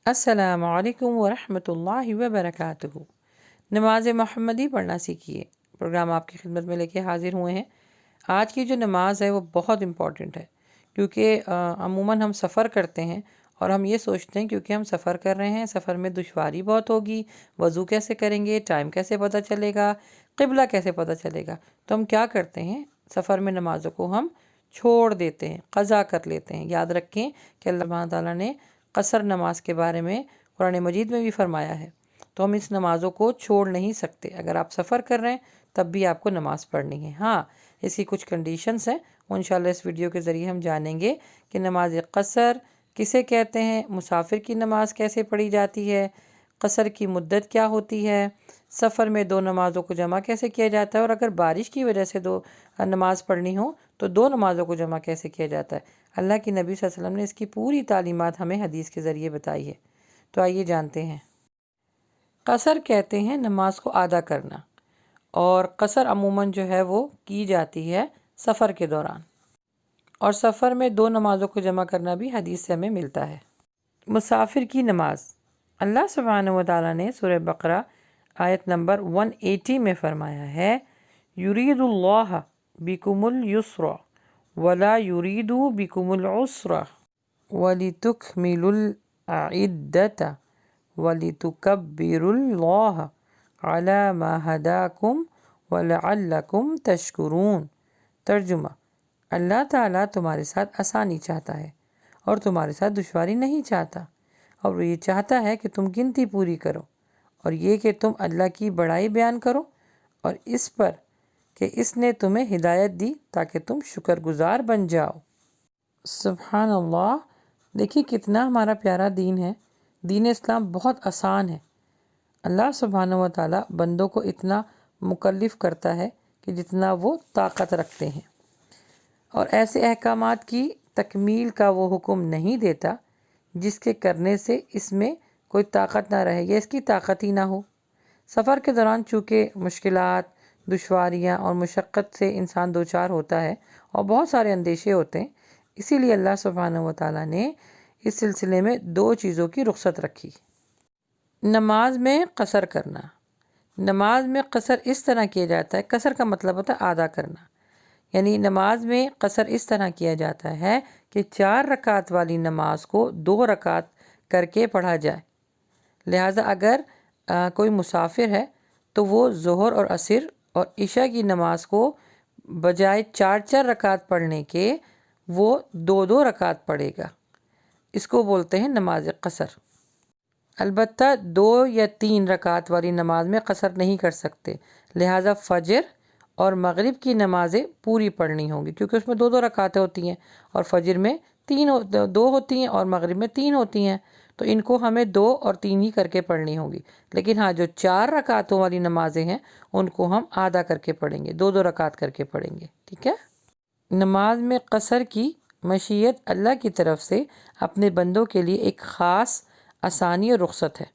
السلام علیکم ورحمۃ اللہ وبرکاتہ۔ نماز محمدی پڑھنا سیکھیے پروگرام آپ کی خدمت میں لے کے حاضر ہوئے ہیں۔ آج کی جو نماز ہے وہ بہت امپورٹنٹ ہے، کیونکہ عموماً ہم سفر کرتے ہیں اور ہم یہ سوچتے ہیں کیونکہ ہم سفر کر رہے ہیں، سفر میں دشواری بہت ہوگی، وضو کیسے کریں گے، ٹائم کیسے پتہ چلے گا، قبلہ کیسے پتہ چلے گا۔ تو ہم کیا کرتے ہیں، سفر میں نمازوں کو ہم چھوڑ دیتے ہیں، قضا کر لیتے ہیں۔ یاد رکھیں کہ اللہ تعالیٰ نے قصر نماز کے بارے میں قرآن مجید میں بھی فرمایا ہے، تو ہم اس نمازوں کو چھوڑ نہیں سکتے۔ اگر آپ سفر کر رہے ہیں تب بھی آپ کو نماز پڑھنی ہے۔ ہاں، اس کی کچھ کنڈیشنز ہیں، انشاءاللہ اس ویڈیو کے ذریعے ہم جانیں گے کہ نماز قصر کسے کہتے ہیں، مسافر کی نماز کیسے پڑھی جاتی ہے، قصر کی مدت کیا ہوتی ہے، سفر میں دو نمازوں کو جمع کیسے کیا جاتا ہے، اور اگر بارش کی وجہ سے دو نماز پڑھنی ہو تو دو نمازوں کو جمع کیسے کیا جاتا ہے۔ اللہ کی نبی صلی اللہ علیہ وسلم نے اس کی پوری تعلیمات ہمیں حدیث کے ذریعے بتائی ہے۔ تو آئیے جانتے ہیں۔ قصر کہتے ہیں نماز کو آدھا کرنا، اور قصر عموماً جو ہے وہ کی جاتی ہے سفر کے دوران، اور سفر میں دو نمازوں کو جمع کرنا بھی حدیث سے ہمیں ملتا ہے۔ مسافر کی نماز، اللہ سبحانہ و تعالیٰ نے سورہ بقرہ آیت نمبر 180 میں فرمایا ہے، یرید اللہ بکم الیسر ولا یرید بکم العسر وَلِتُكْمِلُوا الْعِدَّةَ وَلِتُكَبِّرُوا اللَّهَ عَلَى مَا هَدَاكُمْ وَلَعَلَّكُمْ تَشْكُرُونَ۔ ترجمہ: اللہ تعالیٰ تمہارے ساتھ آسانی چاہتا ہے اور تمہارے ساتھ دشواری نہیں چاہتا، اور وہ یہ چاہتا ہے کہ تم گنتی پوری کرو، اور یہ کہ تم اللہ کی بڑائی بیان کرو، اور اس پر کہ اس نے تمہیں ہدایت دی تاکہ تم شکر گزار بن جاؤ۔ سبحان اللہ، دیکھیے کتنا ہمارا پیارا دین ہے۔ دین اسلام بہت آسان ہے۔ اللہ سبحانہ و تعالیٰ بندوں کو اتنا مکلف کرتا ہے کہ جتنا وہ طاقت رکھتے ہیں، اور ایسے احکامات کی تکمیل کا وہ حکم نہیں دیتا جس کے کرنے سے اس میں کوئی طاقت نہ رہے یا اس کی طاقت ہی نہ ہو۔ سفر کے دوران چونکہ مشکلات، دشواریاں اور مشقت سے انسان دوچار ہوتا ہے اور بہت سارے اندیشے ہوتے ہیں، اسی لیے اللہ سبحانہ و تعالیٰ نے اس سلسلے میں دو چیزوں کی رخصت رکھی۔ نماز میں قصر کرنا۔ نماز میں قصر اس طرح کیا جاتا ہے، قصر کا مطلب ہوتا ہے آدھا کرنا، یعنی نماز میں قصر اس طرح کیا جاتا ہے کہ 4 رکعت والی نماز کو 2 رکعت کر کے پڑھا جائے۔ لہٰذا اگر کوئی مسافر ہے تو وہ ظہر اور عصر اور عشاء کی نماز کو بجائے 4 رکعت پڑھنے کے وہ 2 رکعت پڑھے گا۔ اس کو بولتے ہیں نماز قصر۔ البتہ 2 یا 3 رکعت والی نماز میں قصر نہیں کر سکتے، لہٰذا فجر اور مغرب کی نمازیں پوری پڑھنی ہوں گی، کیونکہ اس میں 2 رکعتیں ہوتی ہیں، اور فجر میں 2 ہوتی ہیں اور مغرب میں 3 ہوتی ہیں، تو ان کو ہمیں 2 اور 3 ہی کر کے پڑھنی ہوں گی۔ لیکن ہاں، جو 4 رکعتوں والی نمازیں ہیں ان کو ہم آدھا کر کے پڑھیں گے، 2 رکعت کر کے پڑھیں گے، ٹھیک ہے۔ نماز میں قصر کی مشیت اللہ کی طرف سے اپنے بندوں کے لیے ایک خاص آسانی اور رخصت ہے،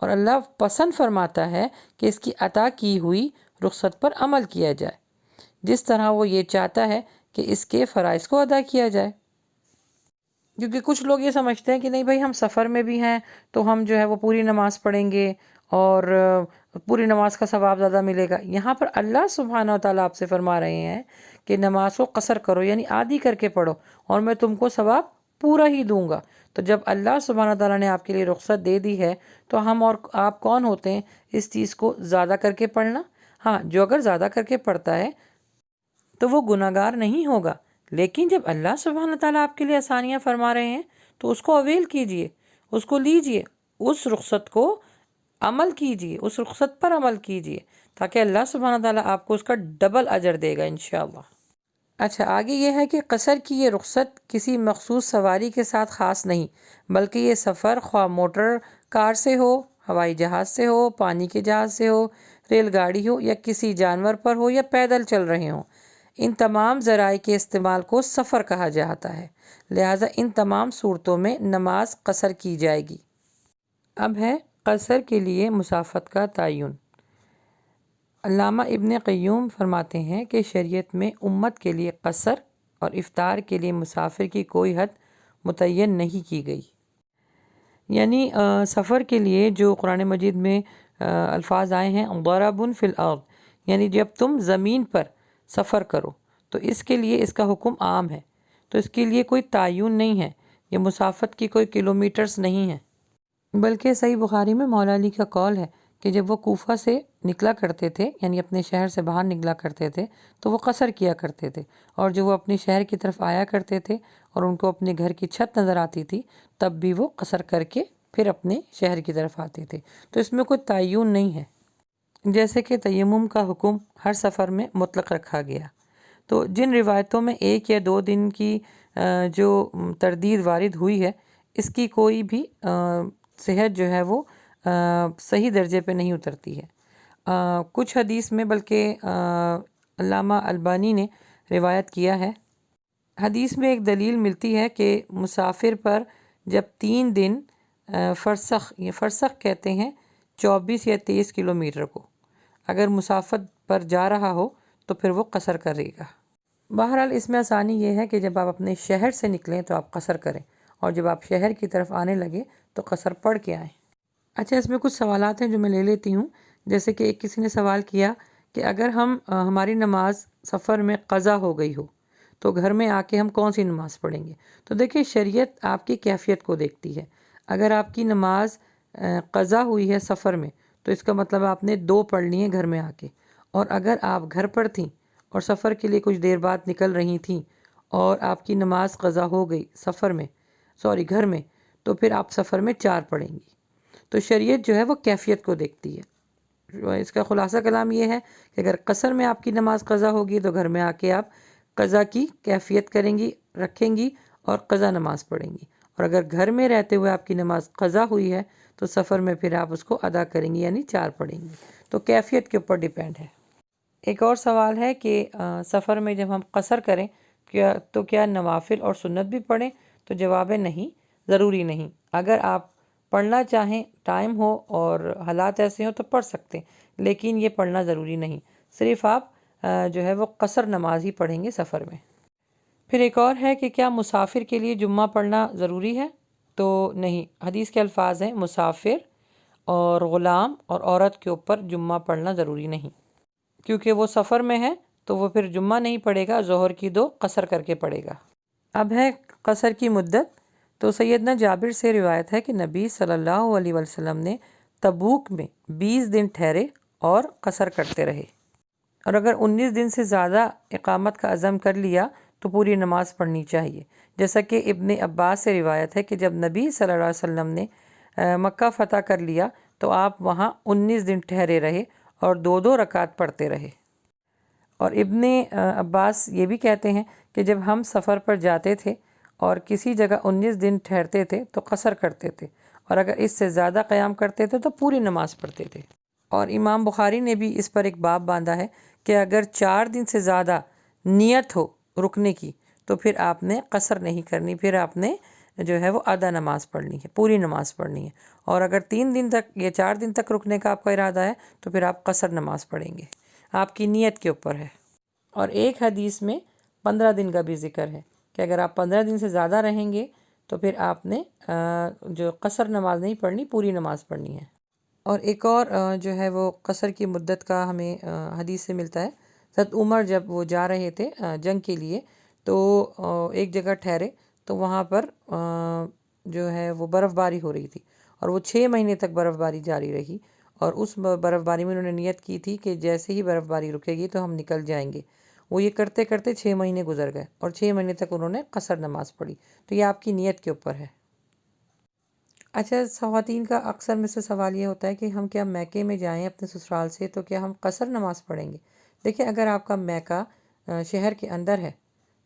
اور اللہ پسند فرماتا ہے کہ اس کی عطا کی ہوئی رخصت پر عمل کیا جائے، جس طرح وہ یہ چاہتا ہے کہ اس کے فرائض کو ادا کیا جائے۔ کیونکہ کچھ لوگ یہ سمجھتے ہیں کہ نہیں بھائی، ہم سفر میں بھی ہیں تو ہم جو ہے وہ پوری نماز پڑھیں گے اور پوری نماز کا ثواب زیادہ ملے گا۔ یہاں پر اللہ سبحانہ و تعالیٰ آپ سے فرما رہے ہیں کہ نماز کو قصر کرو، یعنی آدھی کر کے پڑھو، اور میں تم کو ثواب پورا ہی دوں گا۔ تو جب اللہ سبحانہ و تعالیٰ نے آپ کے لیے رخصت دے دی ہے تو ہم اور آپ کون ہوتے ہیں اس چیز کو زیادہ کر کے پڑھنا؟ ہاں، جو اگر زیادہ کر کے پڑھتا ہے تو وہ گناہ گار نہیں ہوگا، لیکن جب اللہ سبحانہ تعالیٰ آپ کے لیے آسانیاں فرما رہے ہیں تو اس کو اویل کیجئے، اس کو لیجئے، اس رخصت کو عمل کیجئے، اس رخصت پر عمل کیجئے، تاکہ اللہ سبحانہ تعالیٰ آپ کو اس کا ڈبل اجر دے گا انشاءاللہ۔ اچھا، آگے یہ ہے کہ قصر کی یہ رخصت کسی مخصوص سواری کے ساتھ خاص نہیں، بلکہ یہ سفر خواہ موٹر کار سے ہو، ہوائی جہاز سے ہو، پانی کے جہاز سے ہو، ریل گاڑی ہو، یا کسی جانور پر ہو، یا پیدل چل رہے ہوں، ان تمام ذرائع کے استعمال کو سفر کہا جاتا ہے۔ لہٰذا ان تمام صورتوں میں نماز قصر کی جائے گی۔ اب ہے قصر کے لیے مسافت کا تعین۔ علامہ ابن قیم فرماتے ہیں کہ شریعت میں امت کے لیے قصر اور افطار کے لیے مسافر کی کوئی حد متعین نہیں کی گئی۔ یعنی سفر کے لیے جو قرآن مجید میں الفاظ آئے ہیں ضرب فی الارض، یعنی جب تم زمین پر سفر کرو تو اس کے لیے اس کا حکم عام ہے، تو اس کے لیے کوئی تعین نہیں ہے، یہ مسافت کی کوئی کلومیٹرز نہیں ہے، بلکہ صحیح بخاری میں مولا علی کا قول ہے کہ جب وہ کوفہ سے نکلا کرتے تھے، یعنی اپنے شہر سے باہر نکلا کرتے تھے تو وہ قصر کیا کرتے تھے، اور جو وہ اپنے شہر کی طرف آیا کرتے تھے اور ان کو اپنے گھر کی چھت نظر آتی تھی تب بھی وہ قصر کر کے پھر اپنے شہر کی طرف آتے تھے، تو اس میں کوئی تعین نہیں ہے۔ جیسے کہ تیمم کا حکم ہر سفر میں مطلق رکھا گیا، تو جن روایتوں میں 1 یا 2 دن کی جو تردید وارد ہوئی ہے، اس کی کوئی بھی صحت جو ہے وہ صحیح درجے پہ نہیں اترتی ہے۔ کچھ حدیث میں بلکہ علامہ البانی نے روایت کیا ہے، حدیث میں ایک دلیل ملتی ہے کہ مسافر پر جب 3 دن فرسخ، یہ فرسخ کہتے ہیں 24 یا 23 کلومیٹر کو، اگر مسافت پر جا رہا ہو تو پھر وہ قصر کرے گا۔ بہرحال اس میں آسانی یہ ہے کہ جب آپ اپنے شہر سے نکلیں تو آپ قصر کریں، اور جب آپ شہر کی طرف آنے لگے تو قصر پڑھ کے آئیں۔ اچھا، اس میں کچھ سوالات ہیں جو میں لے لیتی ہوں، جیسے کہ ایک کسی نے سوال کیا کہ اگر ہماری نماز سفر میں قضا ہو گئی ہو تو گھر میں آ کے ہم کون سی نماز پڑھیں گے؟ تو دیکھیں، شریعت آپ کی کیفیت کو دیکھتی ہے۔ اگر آپ کی نماز قضا ہوئی ہے سفر میں تو اس کا مطلب آپ نے 2 پڑھ لی ہیں گھر میں آ کے، اور اگر آپ گھر پر تھیں اور سفر کے لیے کچھ دیر بعد نکل رہی تھیں اور آپ کی نماز قضا ہو گئی سفر میں، گھر میں، تو پھر آپ سفر میں 4 پڑھیں گی۔ تو شریعت جو ہے وہ کیفیت کو دیکھتی ہے۔ اس کا خلاصہ کلام یہ ہے کہ اگر قصر میں آپ کی نماز قضا ہوگی تو گھر میں آ کے آپ قضا کی کیفیت کریں گی، رکھیں گی اور قضا نماز پڑھیں گی، اور اگر گھر میں رہتے ہوئے آپ کی نماز قضا ہوئی ہے تو سفر میں پھر آپ اس کو ادا کریں گی، یعنی 4 پڑھیں گی۔ تو کیفیت کے اوپر ڈیپینڈ ہے۔ ایک اور سوال ہے کہ سفر میں جب ہم قصر کریں تو کیا نوافل اور سنت بھی پڑھیں؟ تو جواب ہے نہیں، ضروری نہیں۔ اگر آپ پڑھنا چاہیں، ٹائم ہو اور حالات ایسے ہوں تو پڑھ سکتے ہیں، لیکن یہ پڑھنا ضروری نہیں، صرف آپ جو ہے وہ قصر نماز ہی پڑھیں گے سفر میں۔ پھر ایک اور ہے کہ کیا مسافر کے لیے جمعہ پڑھنا ضروری ہے؟ تو نہیں، حدیث کے الفاظ ہیں مسافر اور غلام اور عورت کے اوپر جمعہ پڑھنا ضروری نہیں، کیونکہ وہ سفر میں ہے تو وہ پھر جمعہ نہیں پڑھے گا، ظہر کی 2 قصر کر کے پڑھے گا۔ اب ہے قصر کی مدت، تو سیدنا جابر سے روایت ہے کہ نبی صلی اللہ علیہ وسلم نے تبوک میں 20 دن ٹھہرے اور قصر کرتے رہے، اور اگر 19 دن سے زیادہ اقامت کا عزم کر لیا تو پوری نماز پڑھنی چاہیے، جیسا کہ ابن عباس سے روایت ہے کہ جب نبی صلی اللہ علیہ وسلم نے مکہ فتح کر لیا تو آپ وہاں 19 دن ٹھہرے رہے اور 2 رکعت پڑھتے رہے۔ اور ابن عباس یہ بھی کہتے ہیں کہ جب ہم سفر پر جاتے تھے اور کسی جگہ 19 دن ٹھہرتے تھے تو قصر کرتے تھے، اور اگر اس سے زیادہ قیام کرتے تھے تو پوری نماز پڑھتے تھے۔ اور امام بخاری نے بھی اس پر ایک باب باندھا ہے کہ اگر 4 دن سے زیادہ نیت ہو رکنے کی تو پھر آپ نے قصر نہیں کرنی، پھر آپ نے جو ہے وہ آدھا نماز پڑھنی ہے، پوری نماز پڑھنی ہے، اور اگر 3 دن تک یا 4 دن تک رکنے کا آپ کا ارادہ ہے تو پھر آپ قصر نماز پڑھیں گے، آپ کی نیت کے اوپر ہے۔ اور ایک حدیث میں 15 دن کا بھی ذکر ہے کہ اگر آپ 15 دن سے زیادہ رہیں گے تو پھر آپ نے جو قصر نماز نہیں پڑھنی، پوری نماز پڑھنی ہے۔ اور ایک اور جو ہے وہ قصر کی مدت کا ہمیں حدیث سے ملتا ہے، حضرت عمر جب وہ جا رہے تھے جنگ کے لیے تو ایک جگہ ٹھہرے تو وہاں پر جو ہے وہ برف باری ہو رہی تھی، اور وہ 6 مہینے تک برف باری جاری رہی، اور اس برف باری میں انہوں نے نیت کی تھی کہ جیسے ہی برف باری رکے گی تو ہم نکل جائیں گے۔ وہ یہ کرتے کرتے 6 مہینے گزر گئے اور 6 مہینے تک انہوں نے قصر نماز پڑھی، تو یہ آپ کی نیت کے اوپر ہے۔ اچھا، خواتین کا اکثر میں سے سوال یہ ہوتا ہے کہ ہم کیا میکے میں جائیں اپنے سسرال سے تو کیا ہم قصر نماز پڑھیں گے؟ دیکھیں، اگر آپ کا میکہ شہر کے اندر ہے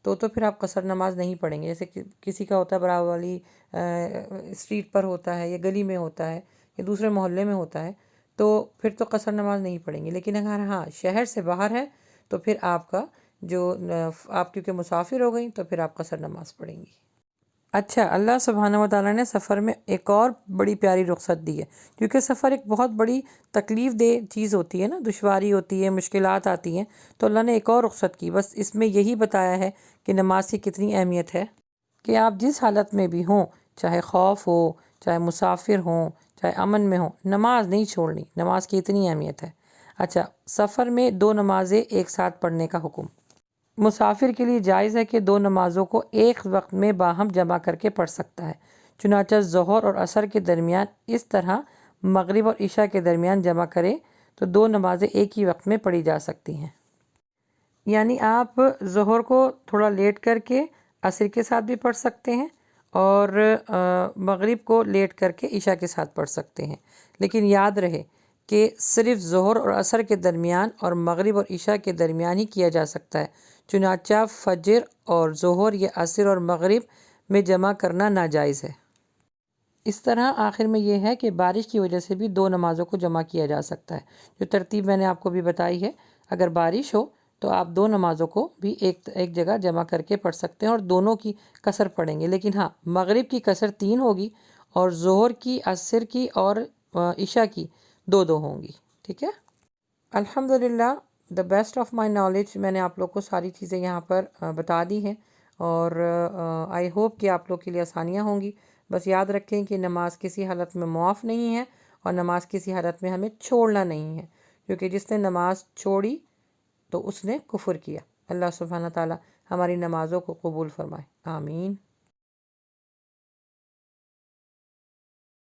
تو پھر آپ قصر نماز نہیں پڑھیں گے، جیسے کہ کسی کا ہوتا ہے براہ والی اسٹریٹ پر ہوتا ہے یا گلی میں ہوتا ہے یا دوسرے محلے میں ہوتا ہے، تو پھر تو قصر نماز نہیں پڑھیں گے، لیکن اگر ہاں شہر سے باہر ہے تو پھر آپ کا آپ کیونکہ مسافر ہو گئیں تو پھر آپ قصر نماز پڑھیں گی۔ اچھا، اللہ سبحانہ و تعالیٰ نے سفر میں ایک اور بڑی پیاری رخصت دی ہے، کیونکہ سفر ایک بہت بڑی تکلیف دہ چیز ہوتی ہے نا، دشواری ہوتی ہے، مشکلات آتی ہیں، تو اللہ نے ایک اور رخصت کی، بس اس میں یہی بتایا ہے کہ نماز کی کتنی اہمیت ہے کہ آپ جس حالت میں بھی ہوں، چاہے خوف ہو چاہے مسافر ہوں چاہے امن میں ہوں، نماز نہیں چھوڑنی، نماز کی اتنی اہمیت ہے۔ اچھا، سفر میں 2 نمازیں ایک ساتھ پڑھنے کا حکم۔ مسافر کے لیے جائز ہے کہ 2 نمازوں کو ایک وقت میں باہم جمع کر کے پڑھ سکتا ہے، چنانچہ ظہر اور عصر کے درمیان اس طرح مغرب اور عشاء کے درمیان جمع کرے تو 2 نمازیں ایک ہی وقت میں پڑھی جا سکتی ہیں۔ یعنی آپ ظہر کو تھوڑا لیٹ کر کے عصر کے ساتھ بھی پڑھ سکتے ہیں اور مغرب کو لیٹ کر کے عشاء کے ساتھ پڑھ سکتے ہیں، لیکن یاد رہے کہ صرف ظہر اور عصر کے درمیان اور مغرب اور عشاء کے درمیان ہی کیا جا سکتا ہے، چنانچہ فجر اور ظہر یا عصر اور مغرب میں جمع کرنا ناجائز ہے۔ اس طرح آخر میں یہ ہے کہ بارش کی وجہ سے بھی 2 نمازوں کو جمع کیا جا سکتا ہے، جو ترتیب میں نے آپ کو بھی بتائی ہے۔ اگر بارش ہو تو آپ 2 نمازوں کو بھی ایک جگہ جمع کر کے پڑھ سکتے ہیں اور دونوں کی قصر پڑھیں گے، لیکن ہاں، مغرب کی قصر 3 ہوگی اور ظہر کی، عصر کی اور عشاء کی 2 ہوں گی، ٹھیک ہے۔ الحمدللہ، the best of my knowledge, میں نے آپ لوگ کو ساری چیزیں یہاں پر بتا دی ہیں اور آئی ہوپ کہ آپ لوگ کے لیے آسانیاں ہوں گی۔ بس یاد رکھیں کہ نماز کسی حالت میں معاف نہیں ہے اور نماز کسی حالت میں ہمیں چھوڑنا نہیں ہے، کیونکہ جس نے نماز چھوڑی تو اس نے کفر کیا۔ اللہ سبحانہ تعالیٰ ہماری نمازوں کو قبول فرمائے، آمین۔